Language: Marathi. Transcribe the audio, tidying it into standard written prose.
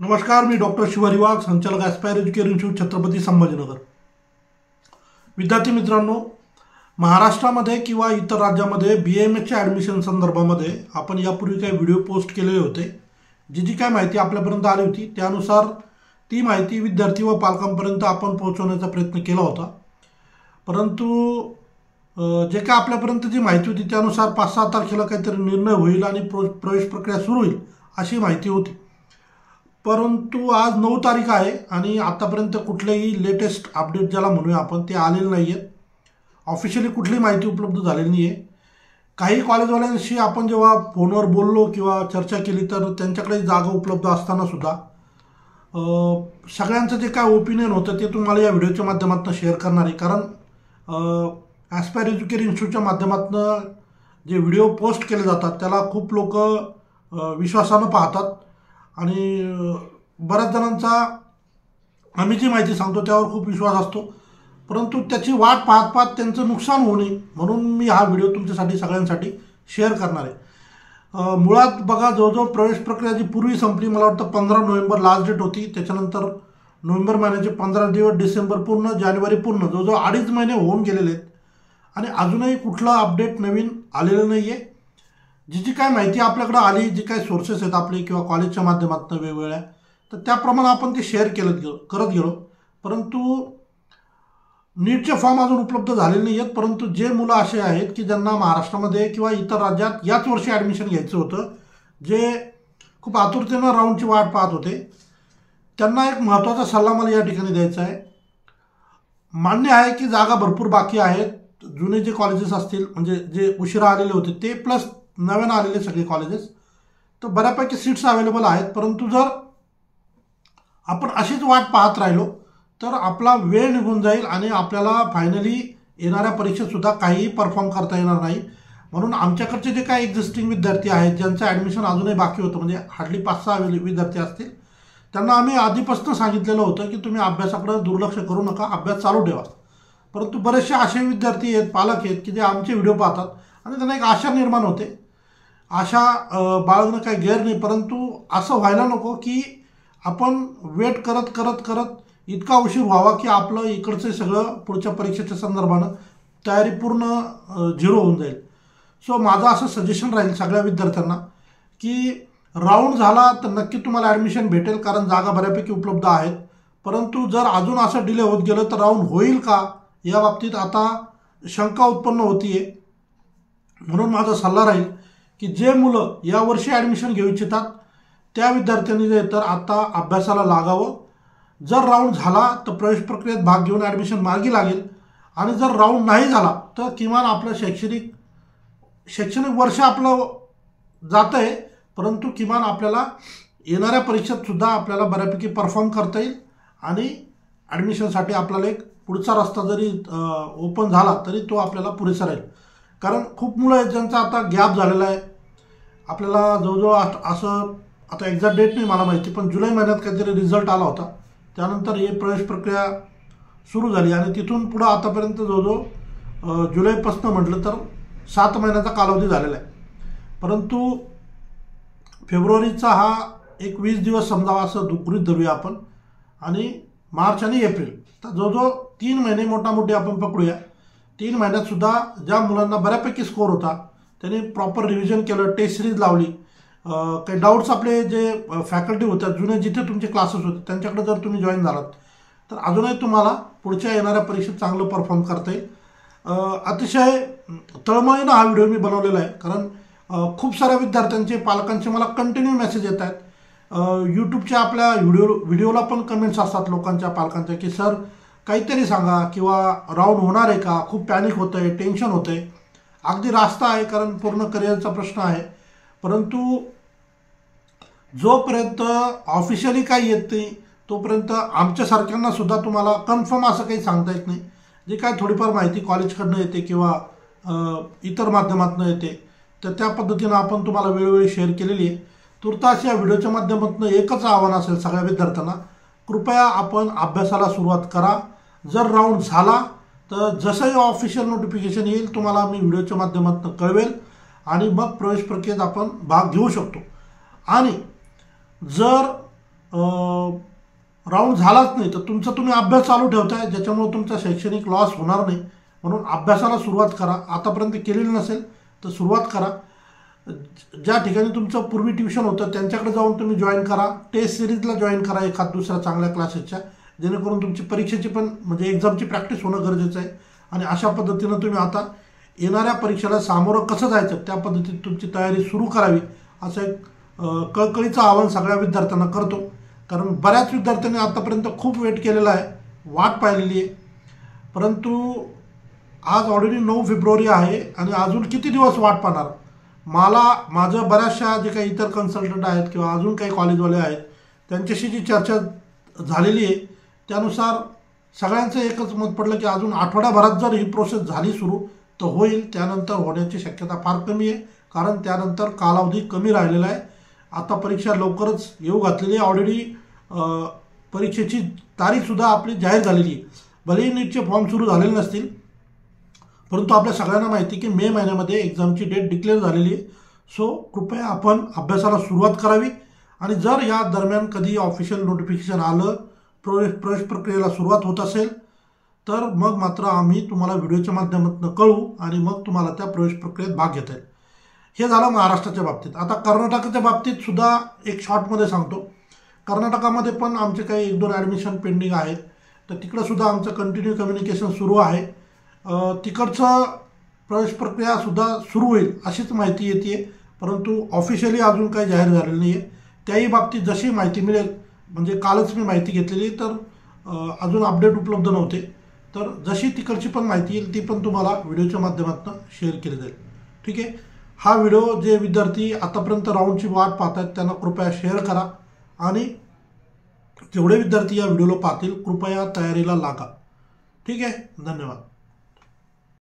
नमस्कार, मी डॉक्टर शिवाजी वाघ, संचालक aspire education institute, Chhatrapati Sambhajinagar. विद्यार्थी मित्रांनो, महाराष्ट्रामध्ये किंवा इतर राज्यामध्ये BAMSच्या ॲडमिशन संदर्भामध्ये आपण यापूर्वी काही व्हिडिओ पोस्ट केलेले होते। जी काय माहिती आपल्यापर्यंत आली होती त्यानुसार ती माहिती विद्यार्थी व पालकांपर्यंत आपण पोहोचवण्याचा प्रयत्न केला होता। परंतु जे काय आपल्यापर्यंत जी माहिती होती त्यानुसार 5-6 तारखेला काहीतरी निर्णय होईल आणि प्रवेश प्रक्रिया सुरू होईल अशी माहिती होती। परंतु आज 9 तारीख आहे आणि आतापर्यंत कुठलेही लेटेस्ट अपडेट ज्याला म्हणूया आपण ते आलेले नाही आहेत। ऑफिशियली कुठली माहिती उपलब्ध झालेली नाही आहे। काही कॉलेजवाल्यांशी आपण जेव्हा फोनवर बोललो किंवा चर्चा केली तर त्यांच्याकडे जागा उपलब्ध असताना सुद्धा सगळ्यांचं जे काय ओपिनियन होतं ते तुम्हाला या व्हिडिओच्या माध्यमातून शेअर करणार आहे। कारण ॲस्पायर एज्युकेशन इन्स्टिट्यूटच्या माध्यमातून जे व्हिडिओ पोस्ट केले जातात त्याला खूप लोक विश्वासानं पाहतात आणि बऱ्याच जणांचा आम्ही जी माहिती सांगतो त्यावर खूप विश्वास असतो, परंतु त्याची वाट पाहत पाहत त्यांचं नुकसान होऊ नये म्हणून मी हा व्हिडिओ तुमच्यासाठी सगळ्यांसाठी शेअर करणार आहे। मुळात बघा, जवळजवळ प्रवेश प्रक्रिया जी पूर्वी संपली, मला वाटतं 15 नोव्हेंबर लास्ट डेट होती, त्याच्यानंतर नोव्हेंबर महिन्याचे 15 दिवस, डिसेंबर पूर्ण, जानेवारी पूर्ण, जवळजवळ 2.5 महिने होऊन गेलेले आहेत आणि अजूनही कुठला अपडेट नवीन आलेलं नाही आहे। जी काय माहिती आपल्याकडे आली, जी काय सोर्सेस आहेत आपले किंवा कॉलेजच्या माध्यमातून वेगवेगळ्या, तर त्याप्रमाणे आपण ते शेअर करत गेलो। परंतु नीटचे फॉर्म अजून उपलब्ध झालेले नाही आहेत, परंतु जे मुलं असे आहेत की ज्यांना महाराष्ट्रामध्ये किंवा इतर राज्यात याच वर्षी ॲडमिशन घ्यायचं होतं, जे खूप आतुरतेनं राऊंडची वाट पाहत होते, त्यांना एक महत्त्वाचा सल्ला मला या ठिकाणी द्यायचा आहे। मान्य आहे की जागा भरपूर बाकी आहेत, जुने जे कॉलेजेस असतील म्हणजे जे उशिरा आलेले होते ते प्लस नव्यानं आलेले सगळे कॉलेजेस, तर बऱ्यापैकी सीट्स अवेलेबल आहेत। परंतु जर आपण अशीच वाट पाहत राहिलो तर आपला वेळ निघून जाईल आणि आपल्याला फायनली येणाऱ्या परीक्षेतसुद्धा काहीही परफॉर्म करता येणार नाही। म्हणून आमच्याकडचे जे काही एक्झिस्टिंग विद्यार्थी आहेत ज्यांचं ॲडमिशन अजूनही बाकी होतं, म्हणजे हार्डली 5-6 विद्यार्थी असतील, त्यांना आम्ही आधीपासून सांगितलेलं होतं की तुम्ही अभ्यासाकडे दुर्लक्ष करू नका, अभ्यास चालू ठेवा। परंतु बरेचसे असे विद्यार्थी आहेत, पालक आहेत की जे आमचे व्हिडिओ पाहतात आणि त्यांना एक आशा निर्माण होते। आशा बाळगणं काही गैर नाही, परंतु असं व्हायला नको की आपण वेट करत करत करत इतका उशीर व्हावा की आपलं इकडचं सगळं पुढच्या परीक्षेच्या संदर्भानं तयारी पूर्ण झिरो होऊन जाईल। सो माझं असं सजेशन राहील सगळ्या विद्यार्थ्यांना की राऊंड झाला तर नक्की तुम्हाला ॲडमिशन भेटेल, कारण जागा बऱ्यापैकी उपलब्ध आहेत। परंतु जर अजून असं डिले होत गेलं तर राऊंड होईल का या बाबतीत आता शंका उत्पन्न होतीये। म्हणून माझा सल्ला राहील की जे मुलं यावर्षी ॲडमिशन घेऊ इच्छितात त्या विद्यार्थ्यांनी जे तर आता अभ्यासाला लागावं। जर राऊंड झाला तर प्रवेश प्रक्रियेत भाग घेऊन ॲडमिशन मार्गी लागेल आणि जर राऊंड नाही झाला तर किमान आपलं शैक्षणिक वर्ष आपलं जातं आहे, परंतु किमान आपल्याला येणाऱ्या परीक्षेतसुद्धा आपल्याला बऱ्यापैकी परफॉर्म करता येईल आणि ॲडमिशनसाठी आपल्याला एक पुढचा रस्ता जरी ओपन झाला तरी तो आपल्याला पुरेसा राहील। कारण खूप मुलं आहेत ज्यांचा आता गॅप झालेला आहे। आपल्याला जवळजवळ असं आता एक्झॅक्ट डेट नाही मला माहिती, पण जुलै महिन्यात काहीतरी रिझल्ट आला होता, त्यानंतर हे प्रवेश प्रक्रिया सुरू झाली आणि तिथून पुढं आतापर्यंत जवळजवळ जुलैपासून म्हटलं तर 7 महिन्याचा कालावधी झालेला आहे। परंतु फेब्रुवारीचा हा एक 20 दिवस समजावा असं गृहीत धरूया आपण, आणि मार्च आणि एप्रिल, तर जवळजवळ 3 महिने मोठामोठी आपण पकडूया। 3 महिन्यातसुद्धा ज्या मुलांना बऱ्यापैकी स्कोअर होता त्यांनी प्रॉपर रिव्हिजन केलं, टेस्ट सिरीज लावली, काही डाऊट्स आपले जे फॅकल्टी होत्या जुने जिथे तुमचे क्लासेस होते त्यांच्याकडे जर तुम्ही जॉईन झालात तर अजूनही तुम्हाला पुढच्या येणाऱ्या परीक्षेत चांगलं परफॉर्म करता येईल। अतिशय तळमळीनं हा व्हिडिओ मी बनवलेला आहे, कारण खूप साऱ्या विद्यार्थ्यांचे, पालकांचे मला कंटिन्यू मेसेज येत आहेत। यूट्यूबच्या आपल्या व्हिडिओला पण कमेंट्स असतात लोकांच्या, पालकांच्या, की सर काहीतरी सांगा किंवा राऊंड होणार आहे का, खूप पॅनिक होतं आहे, टेन्शन होतं आहे। अगदी रास्त आहे, कारण पूर्ण करिअरचा प्रश्न आहे। परंतु जोपर्यंत ऑफिशियली काही येत नाही तोपर्यंत आमच्यासारख्यांना सुद्धा तुम्हाला कन्फर्म असं काही सांगता येत नाही। जे काय थोडीफार माहिती कॉलेजकडनं येते किंवा इतर माध्यमातून येते तर त्या पद्धतीनं आपण तुम्हाला वेळोवेळी शेअर केलेली आहे। तुर्तास या व्हिडिओच्या माध्यमातून एकच आव्हान असेल सगळ्या विद्यार्थ्यांना, कृपया आपण अभ्यासाला सुरुवात करा। जर राऊंड झाला तर जसंही ऑफिशियल नोटिफिकेशन येईल तुम्हाला मी व्हिडिओच्या माध्यमातून कळवेल आणि मग प्रवेश प्रक्रियेत आपण भाग घेऊ शकतो। आणि जर राऊंड झालाच नाही तर तुमचा तुम्ही अभ्यास चालू ठेवताय, ज्याच्यामुळे तुमचा शैक्षणिक लॉस होणार नाही. म्हणून अभ्यासाला सुरुवात करा. आतापर्यंत केलेली नसेल तर सुरुवात करा. ज्या ठिकाणी तुमचं पूर्वी ट्युशन होतं त्यांच्याकडे जाऊन तुम्ही जॉईन करा. टेस्ट सिरीजला जॉईन करा एखाद दुसऱ्या चांगल्या क्लासेसच्या, जेणेकरून तुमची परीक्षेची पण म्हणजे एक्झामची प्रॅक्टिस होणं गरजेचं आहे. आणि अशा पद्धतीनं तुम्ही आता येणाऱ्या परीक्षेला सामोरं कसं जायचं त्या पद्धतीत तुमची तयारी सुरू करावी, असं एक कळकळीचं आवाहन सगळ्या विद्यार्थ्यांना करतो. कारण बऱ्याच विद्यार्थ्यांनी आतापर्यंत खूप वेट केलेला आहे, वाट पाहिलेली आहे. परंतु आज ऑलरेडी 9 फेब्रुवारी आहे आणि अजून किती दिवस वाट पाहणार. माझं बऱ्याचशा जे काही इतर कन्सल्टंट आहेत किंवा अजून काही कॉलेजवाले आहेत त्यांच्याशी जी चर्चा झालेली आहे त्यानुसार सगळ्यांचं एकच मत पडलं की अजून आठवड्याभरात जर ही प्रोसेस झाली सुरू तर होईल. त्यानंतर होण्याची शक्यता फार कमी आहे, कारण त्यानंतर कालावधी कमी राहिलेला आहे. आता परीक्षा लवकरच येऊ घातलेली आहे. ऑलरेडी परीक्षेची तारीखसुद्धा आपली जाहीर झालेली आहे. भलेही नीटचे फॉर्म सुरू झालेले नसतील, परंतु आपल्या सगळ्यांना माहिती की मे महिन्यामध्ये एक्झामची डेट डिक्लेअर झालेली आहे. सो कृपया आपण अभ्यासाला सुरुवात करावी. आणि जर या दरम्यान कधी ऑफिशियल नोटिफिकेशन आलं, प्रवेश प्रक्रियेला सुरुवात होत असेल तर मग मात्र आम्ही तुम्हाला व्हिडिओच्या माध्यमातून कळवू आणि मग तुम्हाला त्या प्रवेश प्रक्रियेत भाग घेता येईल. हे झालं महाराष्ट्राच्या बाबतीत. आता कर्नाटकाच्या बाबतीत सुद्धा एक शॉर्टमध्ये सांगतो. कर्नाटकामध्ये पण आमचे काही 1-2 ॲडमिशन पेंडिंग आहेत, तर तिकडंसुद्धा आमचं कंटिन्यू कम्युनिकेशन सुरू आहे. तिकडचं प्रवेश प्रक्रियासुद्धा सुरू होईल अशीच माहिती येते, परंतु ऑफिशियली अजून काही जाहीर झालेलं नाही आहे. त्याही बाबतीत जशी माहिती मिळेल, म्हणजे कालच मी माहिती घेतलेली तर अजून अपडेट उपलब्ध नव्हते, तर जशी तिकडची पण माहिती येईल ती पण तुम्हाला व्हिडिओच्या माध्यमातून शेअर केली जाईल. ठीक आहे. हा व्हिडिओ जे विद्यार्थी आतापर्यंत राऊंडची वाट पाहत आहेत त्यांना कृपया शेअर करा आणि जेवढे विद्यार्थी या व्हिडिओला पाहतील कृपया तयारीला लागा. ठीक आहे. धन्यवाद.